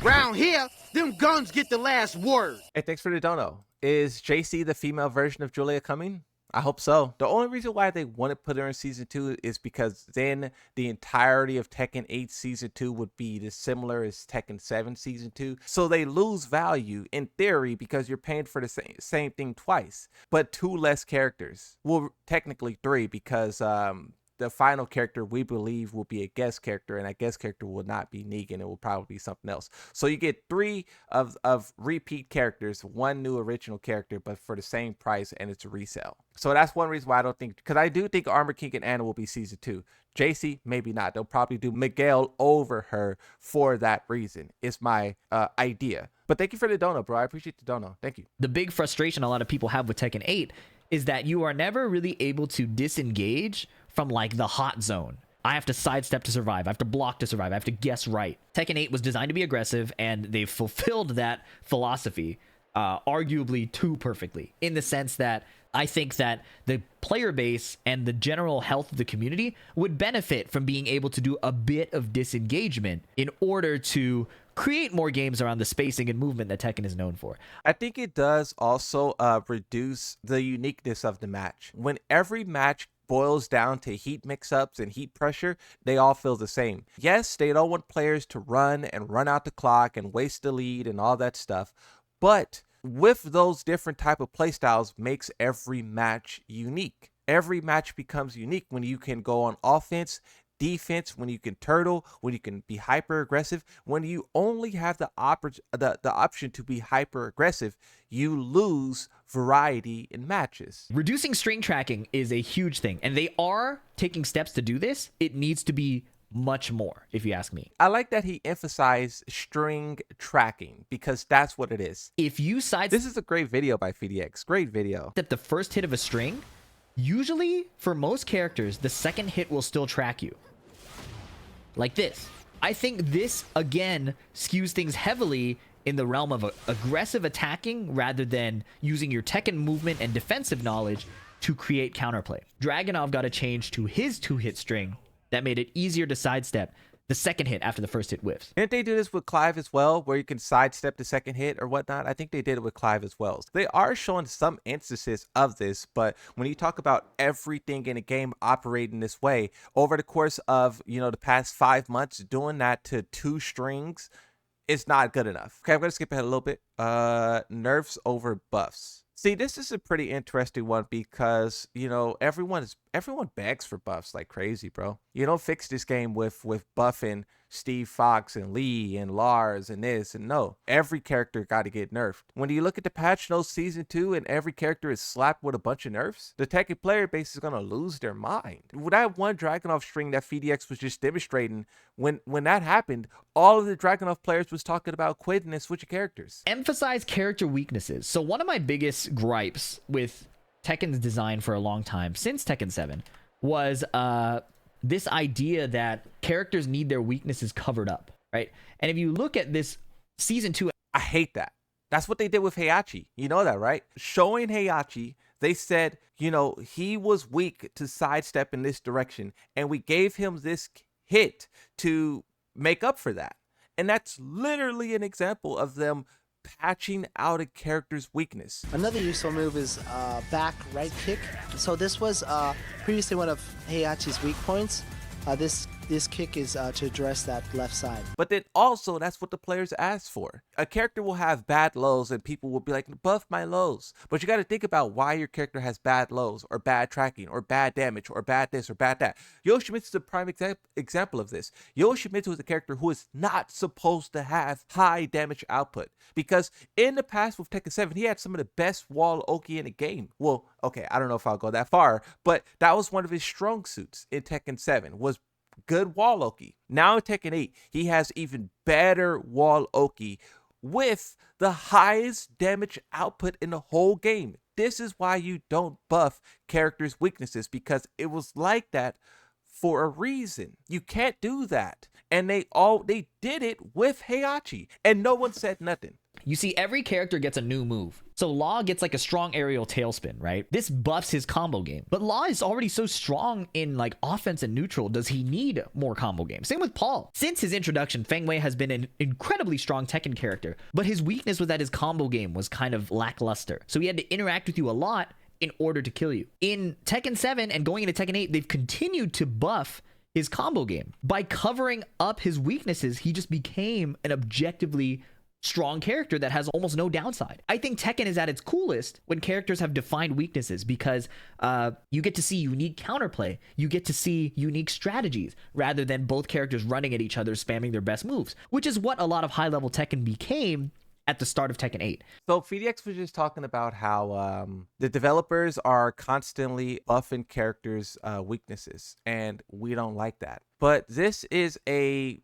Round here, them guns get the last word. Hey, thanks for the dono. Is JC the female version of Julia coming? I hope so. The only reason why they want to put her in season 2 is because then the entirety of Tekken 8 season 2 would be as similar as Tekken 7 season 2. So they lose value in theory because you're paying for the same thing twice, but 2 less characters. Well, technically 3 because the final character we believe will be a guest character, and that guest character will not be Negan. It will probably be something else. So you get 3 of repeat characters, 1 new original character, but for the same price, and it's a resale. So that's one reason why I don't think, because I do think Armor King and Anna will be season 2. JC, maybe not. They'll probably do Miguel over her for that reason. It's my idea. But thank you for the dono, bro. I appreciate the dono. Thank you. The big frustration a lot of people have with Tekken 8 is that you are never really able to disengage from like the hot zone. I have to sidestep to survive. I have to block to survive. I have to guess right. Tekken 8 was designed to be aggressive, and they've fulfilled that philosophy arguably too perfectly, in the sense that I think that the player base and the general health of the community would benefit from being able to do a bit of disengagement in order to create more games around the spacing and movement that Tekken is known for. I think it does also reduce the uniqueness of the match. When every match boils down to heat mix-ups and heat pressure, they all feel the same. Yes, they don't want players to run out the clock and waste the lead and all that stuff, but with those different type of playstyles makes every match unique. Every match becomes unique when you can go on offense, defense, when you can turtle, when you can be hyper aggressive. When you only have the option to be hyper aggressive, you lose variety in matches. Reducing string tracking is a huge thing, and they are taking steps to do this. It needs to be much more, if you ask me. I like that he emphasized string tracking, because that's what it is. If you This is a great video by PhiDX. Great video. That the first hit of a string, usually for most characters, the second hit will still track you. Like this. I think this, again, skews things heavily in the realm of aggressive attacking rather than using your Tekken movement and defensive knowledge to create counterplay. Dragunov got a change to his 2-hit string that made it easier to sidestep the second hit after the first hit whiffs. Didn't they do this with Clive as well, where you can sidestep the second hit or whatnot? I think they did it with Clive as well. They are showing some instances of this, but when you talk about everything in a game operating this way, over the course of, the past 5 months, doing that to 2 strings, it's not good enough. Okay, I'm going to skip ahead a little bit. Nerfs over buffs. See, this is a pretty interesting one because, everyone begs for buffs like crazy, bro. You don't fix this game with buffing Steve Fox and Lee and Lars and this and no. Every character got to get nerfed. When you look at the patch notes season 2 and every character is slapped with a bunch of nerfs, the Tekken player base is going to lose their mind. With that one Dragunov string that PhiDX was just demonstrating, when that happened, all of the Dragunov players was talking about quitting and switching characters. Emphasize character weaknesses. So one of my biggest gripes with Tekken's design for a long time, since Tekken 7, was this idea that characters need their weaknesses covered up, right? And if you look at this season 2, I hate that. That's what they did with Heihachi. You know that, right? Showing Heihachi, they said, he was weak to sidestep in this direction, and we gave him this hit to make up for that. And that's literally an example of them patching out a character's weakness. Another useful move is back right kick. So this was previously one of Heihachi's weak points. This kick is to address that left side. But then also, that's what the players asked for. A character will have bad lows and people will be like, buff my lows. But you got to think about why your character has bad lows or bad tracking or bad damage or bad this or bad that. Yoshimitsu is a prime example of this. Yoshimitsu is a character who is not supposed to have high damage output, because in the past with Tekken 7, he had some of the best wall Oki in the game. Well, okay, I don't know if I'll go that far, but that was one of his strong suits in Tekken 7, was good wall Oki. Now in Tekken 8, he has even better wall Oki with the highest damage output in the whole game. This is why you don't buff characters' weaknesses, because it was like that for a reason. You can't do that. And they did it with Heihachi, and no one said nothing. you see every character gets a new move. So Law gets like a strong aerial tailspin, right? This buffs his combo game. But Law is already so strong in like offense and neutral. Does he need more combo game? Same with Paul. Since his introduction, Feng Wei has been an incredibly strong Tekken character, but his weakness was that his combo game was kind of lackluster. So he had to interact with you a lot in order to kill you. In Tekken 7 and going into Tekken 8, they've continued to buff his combo game. By covering up his weaknesses, he just became an objectively strong character that has almost no downside. I think Tekken is at its coolest when characters have defined weaknesses, because you get to see unique counterplay. You get to see unique strategies rather than both characters running at each other, spamming their best moves, which is what a lot of high-level Tekken became at the start of Tekken 8. So PhiDX was just talking about how the developers are constantly buffing characters' weaknesses, and we don't like that. But this is a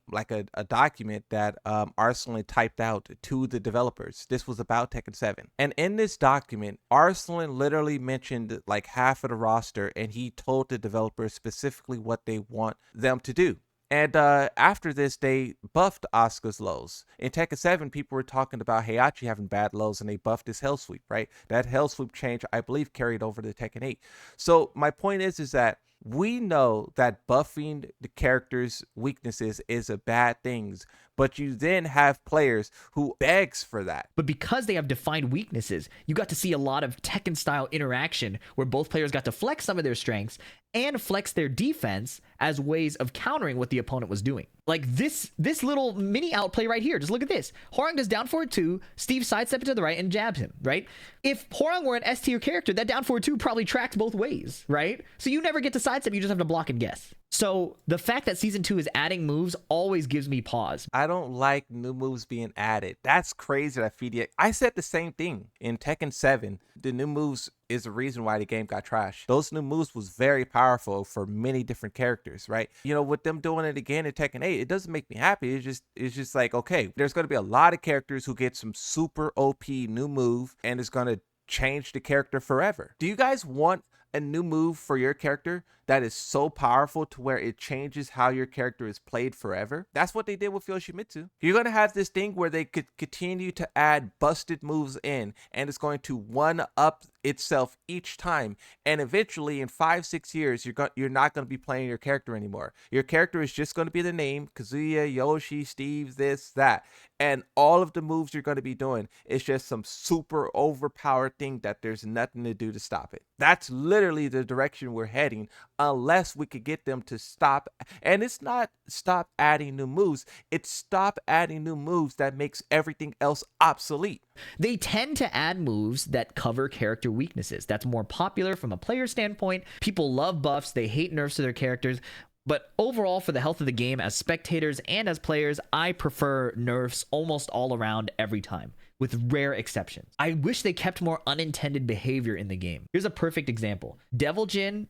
document that Arsenal typed out to the developers. This was about Tekken 7. And in this document, Arsenal literally mentioned like half of the roster, and he told the developers specifically what they want them to do. And after this, they buffed Asuka's lows. In Tekken 7, people were talking about Heihachi having bad lows, and they buffed his Hell Sweep, right? That Hell Sweep change, I believe, carried over to Tekken 8. So my point is that we know that buffing the character's weaknesses is a bad thing, but you then have players who begs for that. But because they have defined weaknesses, you got to see a lot of Tekken-style interaction where both players got to flex some of their strengths and flex their defense as ways of countering what the opponent was doing. Like this little mini outplay right here. Just look at this. Hwoarang does down forward 2, Steve sidesteps to the right and jabs him, right? If Hwoarang were an S tier character, that down forward 2 probably tracks both ways, right? So you never get to sidestep, you just have to block and guess. So the fact that Season 2 is adding moves always gives me pause. I don't like new moves being added. That's crazy that PhiDX. I said the same thing in Tekken 7. The new moves is the reason why the game got trashed. Those new moves was very powerful for many different characters, right? You know, with them doing it again in Tekken 8, it doesn't make me happy. It's just like, okay, there's going to be a lot of characters who get some super OP new move, and it's going to change the character forever. Do you guys want a new move for your character that is so powerful to where it changes how your character is played forever? That's what they did with Yoshimitsu. You're going to have this thing where they could continue to add busted moves in, and it's going to one up itself each time, and eventually in 5-6 years you're not going to be playing your character anymore. Your character is just going to be the name Kazuya, Yoshi, Steve, this, that, and all of the moves you're going to be doing is just some super overpowered thing that there's nothing to do to stop it. That's literally the direction we're heading, unless we could get them to stop. And it's not stop adding new moves, it's stop adding new moves that makes everything else obsolete. They tend to add moves that cover character weaknesses. That's more popular from a player standpoint. People love buffs, they hate nerfs to their characters. But overall, for the health of the game, as spectators and as players, I prefer nerfs almost all around every time, with rare exceptions. I wish they kept more unintended behavior in the game. Here's a perfect example. Devil Jin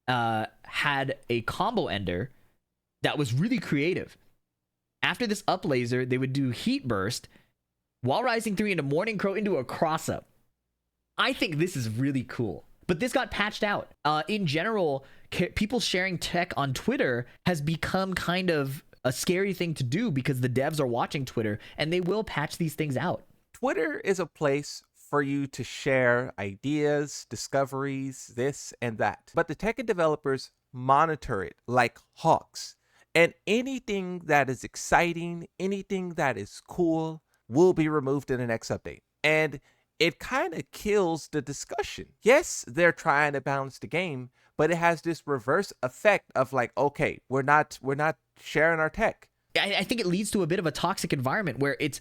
had a combo ender that was really creative. After this up laser, they would do Heat Burst while rising 3 into Morning Crow into a cross-up. I think this is really cool. But this got patched out. In general, people sharing tech on Twitter has become kind of a scary thing to do because the devs are watching Twitter and they will patch these things out. Twitter is a place for you to share ideas, discoveries, this and that. But the Tekken developers monitor it like hawks. And anything that is exciting, anything that is cool will be removed in the next update. And it kind of kills the discussion. Yes, they're trying to balance the game, but it has this reverse effect of like, okay, we're not sharing our tech. I think it leads to a bit of a toxic environment where it's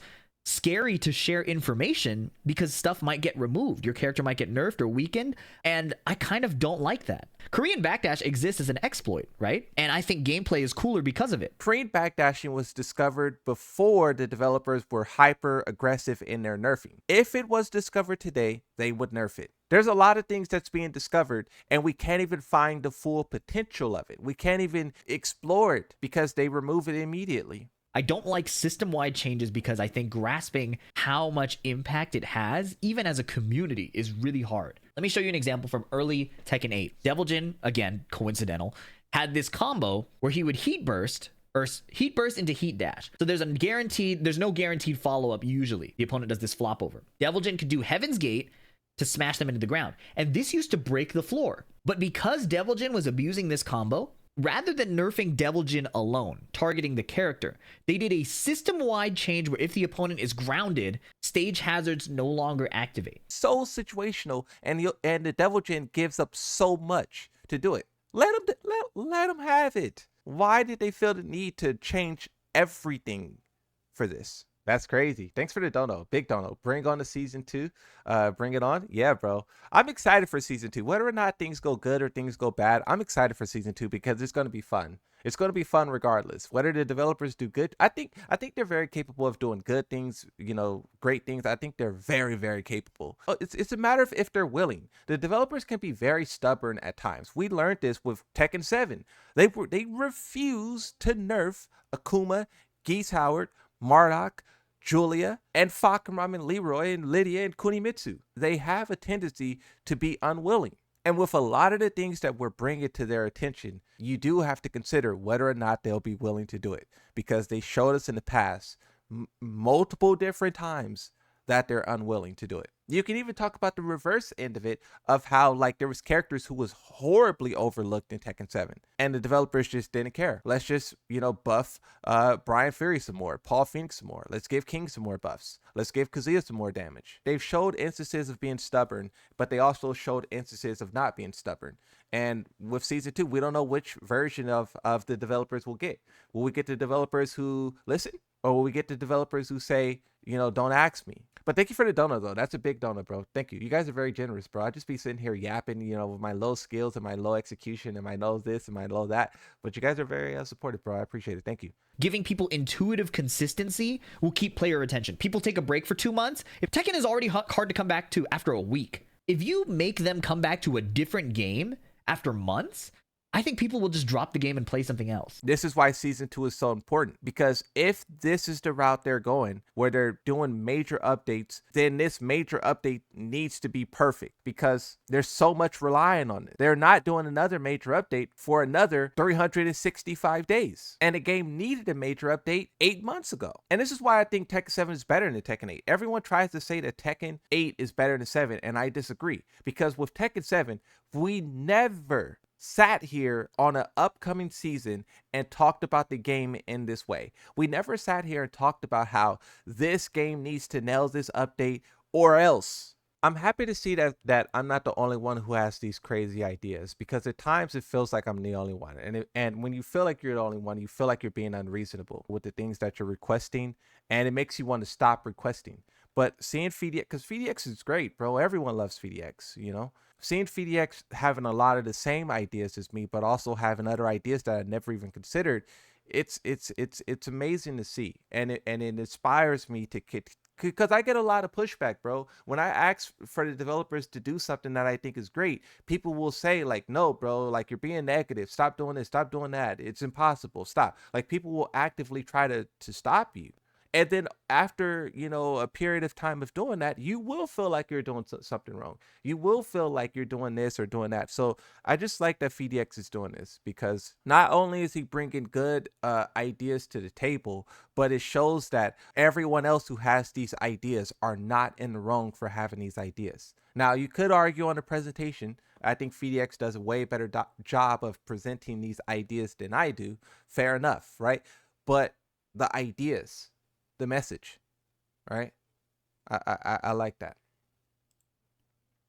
scary to share information because stuff might get removed. Your character might get nerfed or weakened, and I kind of don't like that. Korean backdash exists as an exploit, right? And I think gameplay is cooler because of it. Korean backdashing was discovered before the developers were hyper aggressive in their nerfing. If it was discovered today, they would nerf it. There's a lot of things that's being discovered, and we can't even find the full potential of it. We can't even explore it because they remove it immediately. I don't like system-wide changes because I think grasping how much impact it has, even as a community, is really hard. Let me show you an example from early Tekken 8. Devil Jin, again, coincidental, had this combo where he would Heat Burst or heat burst into heat dash. So there's no guaranteed follow-up usually. The opponent does this flop over. Deviljin could do Heaven's Gate to smash them into the ground. And this used to break the floor. But because Deviljin was abusing this combo, rather than nerfing Deviljin alone, targeting the character, they did a system-wide change where if the opponent is grounded, stage hazards no longer activate. So situational, and the Deviljin gives up so much to do it. Let them have it. Why did they feel the need to change everything for this? That's crazy. Thanks for the dono. Big dono. Bring on the season 2. Bring it on. Yeah, bro. I'm excited for season 2. Whether or not things go good or things go bad, I'm excited for season 2 because it's going to be fun. It's going to be fun regardless. Whether the developers do good, I think they're very capable of doing good things, great things. I think they're very, very capable. It's a matter of if they're willing. The developers can be very stubborn at times. We learned this with Tekken 7. They refused to nerf Akuma, Geese Howard, Marduk, Julia, and Fakuram and Leroy and Lydia and Kunimitsu. They have a tendency to be unwilling. And with a lot of the things that we're bringing to their attention, you do have to consider whether or not they'll be willing to do it. Because they showed us in the past, multiple different times, that they're unwilling to do it. You can even talk about the reverse end of it, of how there was characters who was horribly overlooked in Tekken 7 and the developers just didn't care. Let's just, buff Brian Fury some more, Paul Phoenix some more. Let's give King some more buffs. Let's give Kazuya some more damage. They've showed instances of being stubborn, but they also showed instances of not being stubborn. And with season 2, we don't know which version of the developers we'll get. Will we get the developers who listen? Or will we get the developers who say, don't ask me? But thank you for the donut, though. That's a big donut, bro. Thank you. You guys are very generous, bro. I just be sitting here yapping, with my low skills and my low execution and my low this and my low that. But you guys are very supportive, bro. I appreciate it. Thank you. Giving people intuitive consistency will keep player attention. People take a break for 2 months. If Tekken is already hard to come back to after a week, if you make them come back to a different game after months, I think people will just drop the game and play something else. This is why season 2 is so important, because if this is the route they're going, where they're doing major updates, then this major update needs to be perfect, because there's so much relying on it. They're not doing another major update for another 365 days. And the game needed a major update 8 months ago. And this is why I think Tekken 7 is better than Tekken 8. Everyone tries to say that Tekken 8 is better than 7, and I disagree. Because with Tekken 7, we never sat here on an upcoming season and talked about the game in this way. We never sat here and talked about how this game needs to nail this update or else. I'm happy to see that I'm not the only one who has these crazy ideas, because at times it feels like I'm the only one. And when you feel like you're the only one, you feel like you're being unreasonable with the things that you're requesting, and it makes you want to stop requesting. But seeing PhiDX, because PhiDX is great, bro. Everyone loves PhiDX, Seeing PhiDX having a lot of the same ideas as me, but also having other ideas that I never even considered, it's amazing to see, and it inspires me to because I get a lot of pushback, bro. When I ask for the developers to do something that I think is great, people will say no, bro, you're being negative. Stop doing this. Stop doing that. It's impossible. Stop. People will actively try to stop you. And then after, a period of time of doing that, you will feel like you're doing something wrong. You will feel like you're doing this or doing that. So I just like that PhiDX is doing this, because not only is he bringing good ideas to the table, but it shows that everyone else who has these ideas are not in the wrong for having these ideas. Now, you could argue on the presentation. I think PhiDX does a way better job of presenting these ideas than I do. Fair enough, right? But the ideas, the message, right? I like that.